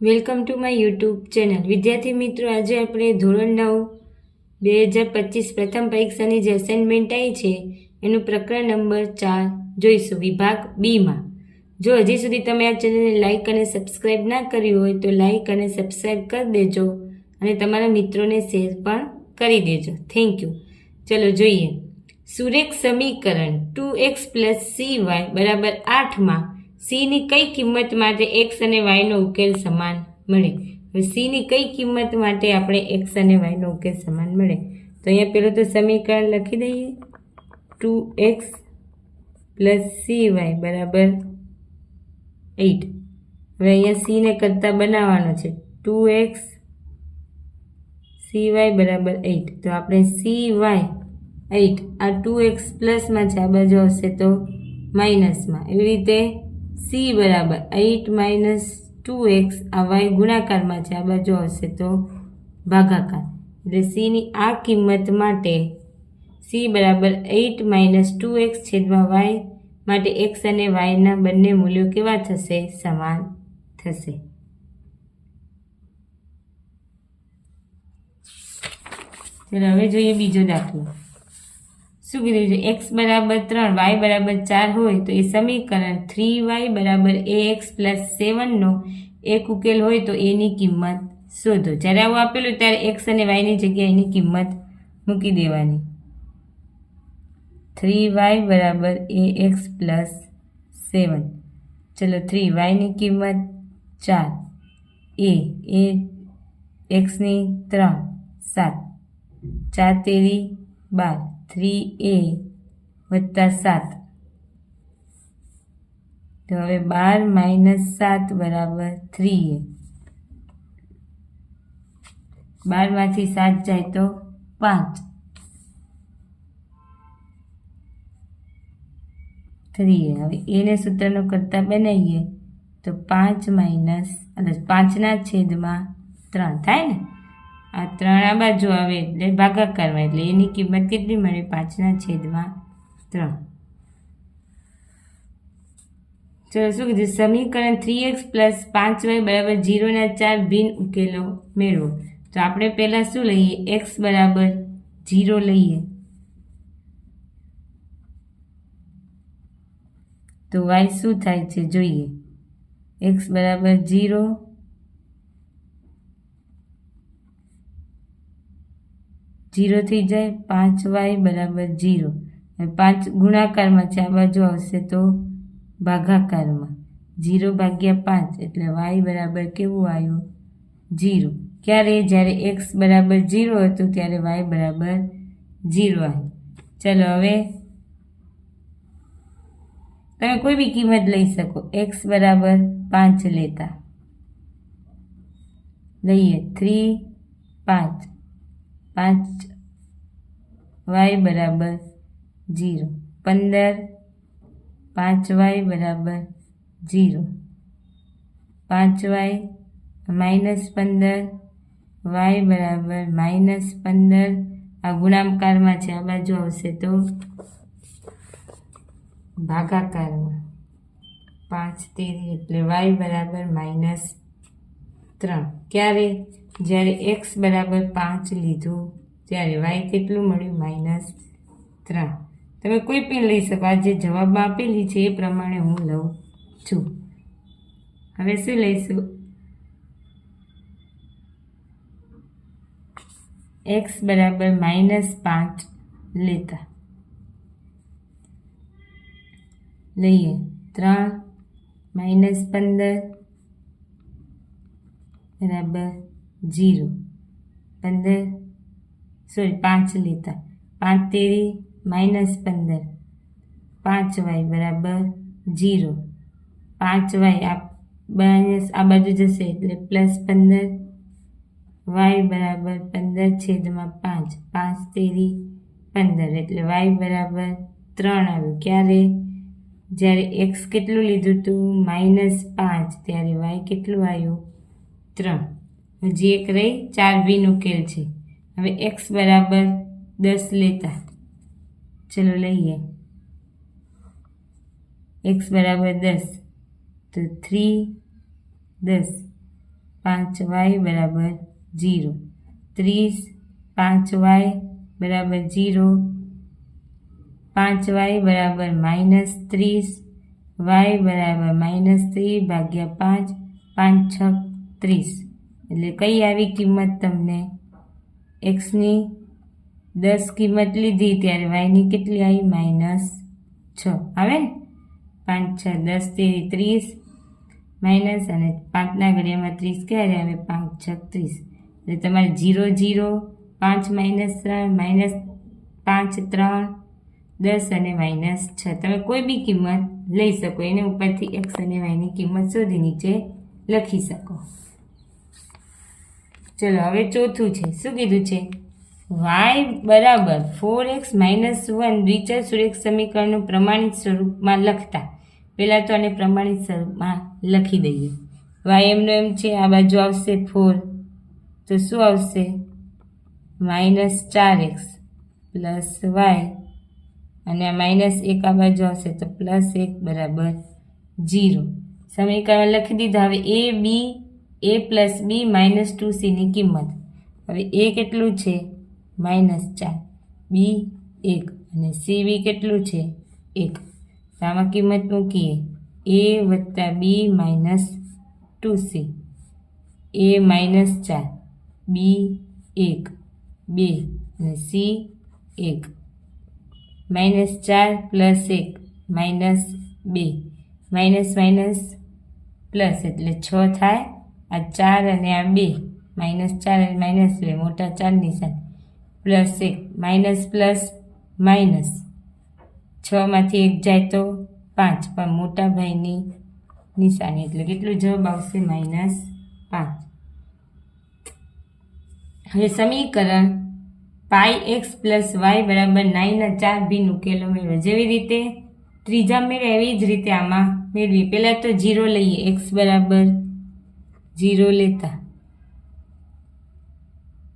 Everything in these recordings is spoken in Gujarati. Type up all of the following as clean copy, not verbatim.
Welcome to my YouTube channel. વિદ્યાર્થી મિત્રો, આજે આપણે ધોરણ 9 2025 પ્રથમ પરીક્ષાની જે અસાઇનમેન્ટ આવી છે એનું પ્રકરણ નંબર 4 જોઈશું, વિભાગ બીમાં. જો હજી સુધી તમે આ ચેનલને લાઇક અને સબસ્ક્રાઇબ ના કરી હોય તો લાઇક અને સબસ્ક્રાઇબ કરી દેજો અને તમારા મિત્રોને શેર પણ કરી દેજો. Thank you. ચલો જોઈએ. સુરેખ સમીકરણ 2x + cy = 8માં સી ની કઈ કિંમત માટે એક્સ અને વાયનો ઉકેલ સમાન મળે? હવે સી ની કઈ કિંમત માટે આપણે એક્સ અને વાયનો ઉકેલ સમાન મળે? તો અહીંયા પેલું તો સમીકરણ લખી દઈએ, 2x + cy = 8. હવે અહીંયા સી ને કરતા બનાવવાનો છે, 2x cy = 8. તો આપણે cy 8, આ 2x પ્લસમાં છે, આ બાજુ આવશે તો માઇનસમાં. એવી રીતે c બરાબર 8 - 2x, આ y ગુણાકારમાં છે, આ બાજુ આવશે તો ભાગાકાર. એટલે c ની આ કિંમત માટે c બરાબર 8 - 2x છેદમાં y માટે x અને y ના બંને મૂલ્યો કેવા થશે? સમાન થશે. ચલો હવે જોઈએ બીજો દાખલો. શું કીધું છે? x બરાબર 3 y બરાબર 4 હોય તો એ સમીકરણ 3y = ax + 7 નો એક ઉકેલ હોય તો એની કિંમત શોધો. જ્યારે આવું આપેલું ત્યારે x અને y ની જગ્યાએ એની કિંમત મૂકી દેવાની. 3y = ax + 7. ચલો 3y ની કિંમત 4, એ x ની 3 7, 4 તેરી 12, 3a + 7. તો હવે 12 - 7 = 3a. 12 માંથી 7 જાય તો 5, 3a. હવે એને સૂત્રનો કરતા બનાવીએ તો 5/3 થાય ને? આ 3 આ બાજુ આવે એટલે ભાગાકારમાં, એટલે એની કિંમત કેટલી મળે? 5/3. ચલો શું કીધું? સમીકરણ 3x + 5y = 0 ના 4 ભિન્ન ઉકેલો મેળવો. તો આપણે પહેલા શું લઈએ? x બરાબર 0 લઈએ, તો y શું થાય છે જોઈએ. x બરાબર 0, થઈ જાય, 5y = 0. 5 ગુણાકારમાં છે, આ બાજુ આવશે તો ભાગાકારમાં. 0/5 એટલે y બરાબર કેવું આવ્યું? 0. ક્યારે? જ્યારે x બરાબર 0 હતું ત્યારે y બરાબર 0 આવ્યું. ચલો હવે તમે કોઈ બી કિંમત લઈ શકો. x બરાબર 5 લેતા લઈએ, 3 5, 5y બરાબર 0, 15, 5y બરાબર 0, 5y -15, y બરાબર -15. આ ગુણાકારમાં છે, આ બાજુ આવશે તો ભાગાકારમાં. 5 તેરી એટલે y બરાબર -3. ક્યારે? જ્યારે x બરાબર 5 લીધું ત્યારે y કેટલું મળ્યું? -3. તમે કોઈ પણ લઈ શકો. આ જે જવાબમાં આપેલી છે એ પ્રમાણે હું લઉં છું. હવે શું લઈશું? x બરાબર -5 લેતા લઈએ, 3 -15 બરાબર 0, 5 લેતા, 5 તેરી -15, 5y બરાબર 0, 5y આ બાજુ જશે એટલે +15, y બરાબર 15/5, 5 તેરી 15 એટલે y બરાબર 3 આવ્યું. ક્યારે? જ્યારે x કેટલું લીધું હતું? -5, ત્યારે y કેટલું આવ્યું? 3. હજી એક રહી, 4 ભિન્ન ઉકેલ છે. હવે x બરાબર 10 લેતા ચલો લઈએ. x બરાબર 10, તો 3 10 5y બરાબર 0, 30 5y બરાબર 0, 5y બરાબર -30, y બરાબર -3 ભાગ્યા 5, 5 6 30, એટલે કઈ આવી કિંમત તમને એક્સની 10 કિંમત લીધી ત્યારે વાયની કેટલી આવી -6 આવે ને, 5 6 10 તેરી 30 માઇનસ અને 5ના ઘડિયામાં 30 ક્યારે આવે 5 6 30, એટલે તમારે 0 0 5 -3 -5 3 10 અને -6 તમે કોઈ બી કિંમત લઈ શકો, એને ઉપરથી એક્સ અને વાયની કિંમત શોધી નીચે લખી શકો. ચલો હવે ચોથું છે, શું કીધું છે? y બરાબર 4x - 1 દ્વિચલ સુરેખ સમીકરણનું પ્રમાણિત સ્વરૂપમાં લખતા. પહેલાં તો આને પ્રમાણિત સ્વરૂપમાં લખી દઈએ. y એમનો એમ છે, આ બાજુ આવશે 4, તો શું આવશે -4x + y, અને આ -1 આ બાજુ આવશે તો +1 બરાબર 0. સમીકરણ લખી દીધા. હવે a + b - 2c ની કિંમત. હવે a કેટલું છે -4, b 1 અને cb કેટલું છે 1. તો આમાં કિંમત મૂકીએ a + b - 2c, a -4, b 1 2 અને c 1. -4 + 1 -2, પ્લસ એટલે 6 થાય. આ 4 અને આ 2, -4 અને -2 મોટા 4 નિશાન, +1 પ્લસ માઇનસ 6 માંથી 1 જાય તો 5, પણ મોટા ભાઈની નિશાની એટલે કેટલું જવાબ આવશે -5. હવે સમીકરણ πx + y બરાબર 9 ના 4 ભિન્ન ઉકેલો મેળવો. જેવી રીતે ત્રીજા મેળવ્યા એવી જ રીતે આમાં મેળવી. પહેલાં તો 0 લઈએ, x બરાબર 0 લેતા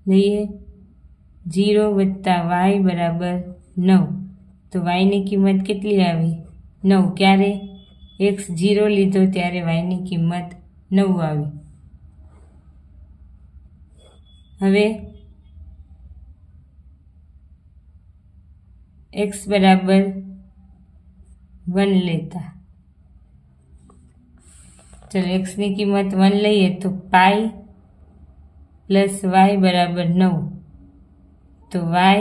લઈએ, 0 + y બરાબર 9, તો yની કિંમત કેટલી આવી 9. ક્યારે x 0 લીધો ત્યારે yની કિંમત 9 આવી. હવે x બરાબર 1 લેતા, ચલો xની કિંમત 1 લઈએ તો π + y બરાબર 9, તો y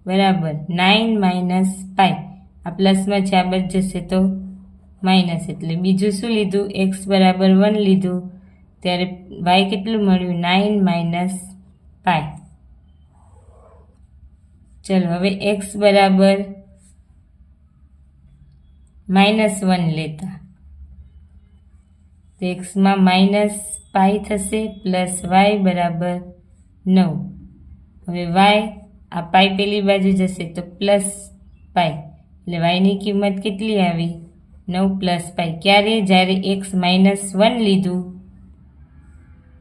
બરાબર 9 - π. આ પ્લસમાં છે, આ બાજુ જશે તો માઇનસ, એટલે બીજું શું લીધું x બરાબર 1 લીધું ત્યારે y કેટલું મળ્યું 9 - π. ચલો હવે x બરાબર -1 લેતા, તો xમાં -π થશે પ્લસ y બરાબર 9. હવે y આ π પેલી બાજુ જશે તો +π, એટલે yની કિંમત કેટલી આવી 9 + π. ક્યારે? જ્યારે x -1 લીધું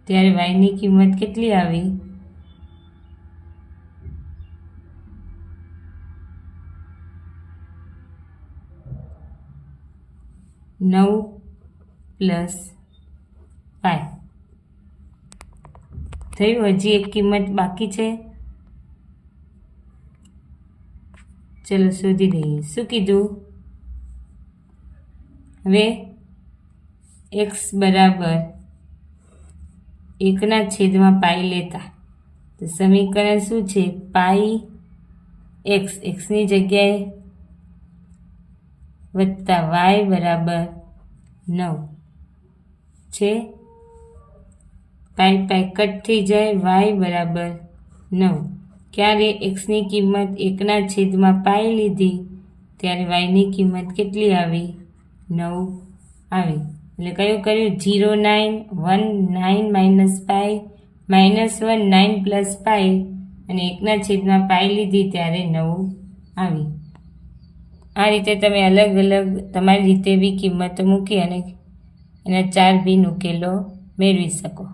ત્યારે yની કિંમત કેટલી આવી 9 + π. થયું? હજી એક કિંમત બાકી છે, ચલો શોધી દઈએ. શું કીધું? હવે x બરાબર 1/π લેતા, તો સમીકરણ શું છે πx, xની જગ્યાએ વત્તા y બરાબર 9 છે. π કટ થઈ જાય, y બરાબર 9. ક્યારે xની કિંમત 1/π લીધી ત્યારે yની કિંમત કેટલી આવી 9 આવી. એટલે કયું કર્યું 0 9 1 9 - π -1 9 + π, અને 1/π લીધી ત્યારે 9 આવી. આ રીતે તમે અલગ અલગ તમારી રીતે બી કિંમતો મૂકી અને એના 4 ભિન્ન ઉકેલો મેળવી શકો.